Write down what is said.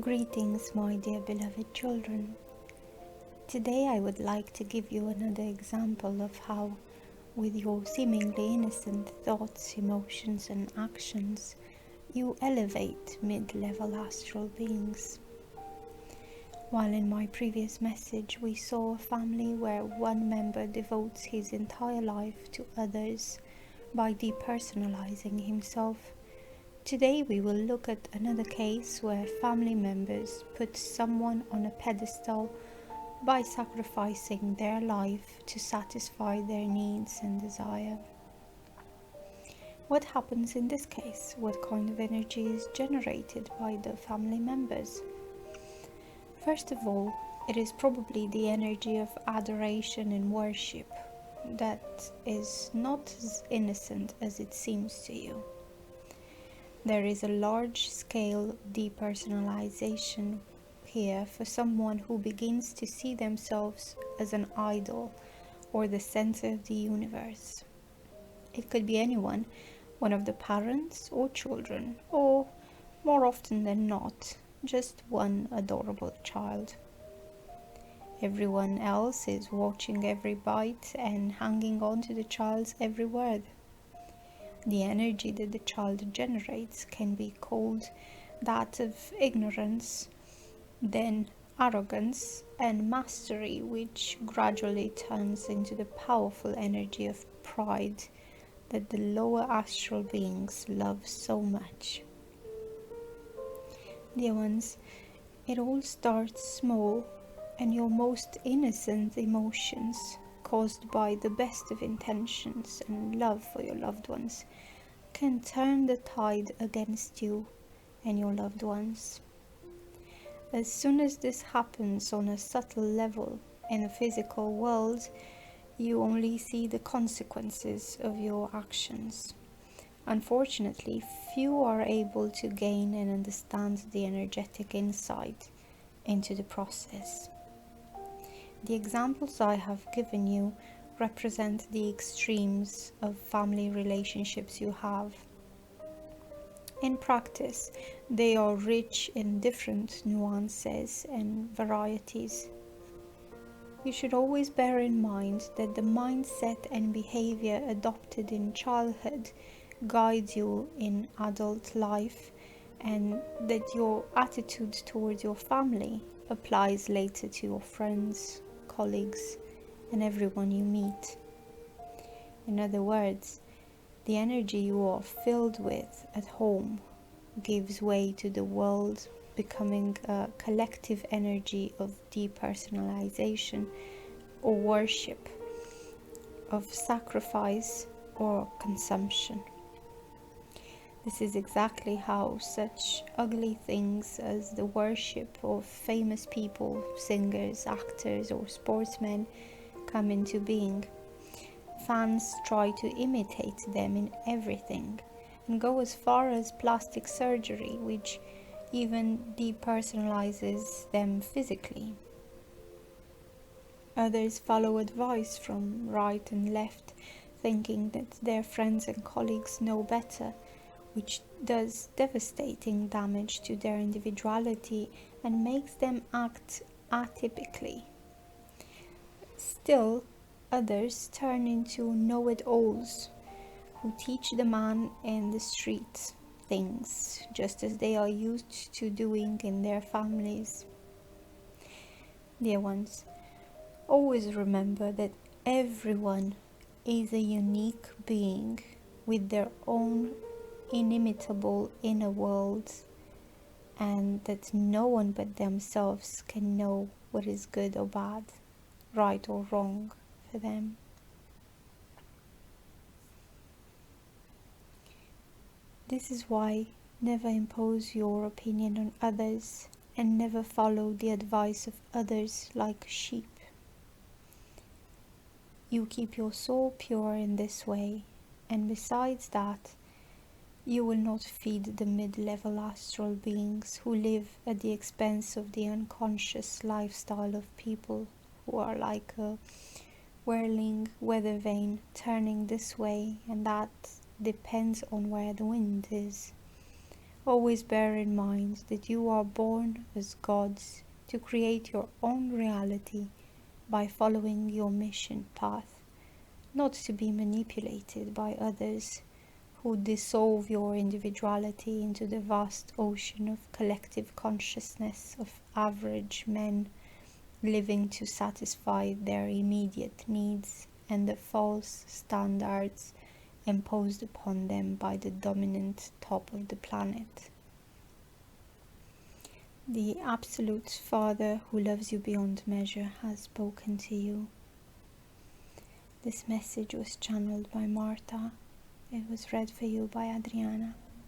Greetings, my dear beloved children. Today I would like to give you another example of how, with your seemingly innocent thoughts, emotions, and actions, you elevate mid-level astral beings. While in my previous message we saw a family where one member devotes his entire life to others by depersonalizing himself, today we will look at another case where family members put someone on a pedestal by sacrificing their life to satisfy their needs and desire. What happens in this case? What kind of energy is generated by the family members? First of all, it is probably the energy of adoration and worship that is not as innocent as it seems to you. There is a large-scale depersonalization here for someone who begins to see themselves as an idol or the center of the universe. It could be anyone, one of the parents or children, or more often than not, just one adorable child. Everyone else is watching every bite and hanging on to the child's every word. The energy that the child generates can be called that of ignorance, then arrogance and mastery, which gradually turns into the powerful energy of pride that the lower astral beings love so much. Dear ones, it all starts small, and your most innocent emotions, caused by the best of intentions and love for your loved ones, can turn the tide against you and your loved ones. As soon as this happens on a subtle level in the physical world, you only see the consequences of your actions. Unfortunately, few are able to gain and understand the energetic insight into the process. The examples I have given you represent the extremes of family relationships you have. In practice, they are rich in different nuances and varieties. You should always bear in mind that the mindset and behavior adopted in childhood guides you in adult life, and that your attitude towards your family applies later to your friends, colleagues, and everyone you meet. In other words, the energy you are filled with at home gives way to the world, becoming a collective energy of depersonalization or worship, of sacrifice or consumption. This is exactly how such ugly things as the worship of famous people, singers, actors, or sportsmen come into being. Fans try to imitate them in everything and go as far as plastic surgery, which even depersonalizes them physically. Others follow advice from right and left, thinking that their friends and colleagues know better, which does devastating damage to their individuality and makes them act atypically. Still, others turn into know-it-alls who teach the man in the street things just as they are used to doing in their families. Dear ones, always remember that everyone is a unique being with their own inimitable inner world, and that no one but themselves can know what is good or bad, right or wrong for them. This is why never impose your opinion on others, and never follow the advice of others like sheep. You keep your soul pure in this way, and besides that, you will not feed the mid-level astral beings who live at the expense of the unconscious lifestyle of people who are like a whirling weather vane turning this way and that, depends on where the wind is. Always bear in mind that you are born as gods to create your own reality by following your mission path, not to be manipulated by others who dissolve your individuality into the vast ocean of collective consciousness of average men living to satisfy their immediate needs and the false standards imposed upon them by the dominant top of the planet. The Absolute Father who loves you beyond measure has spoken to you. This message was channeled by Marta. It was read for you by Adriana.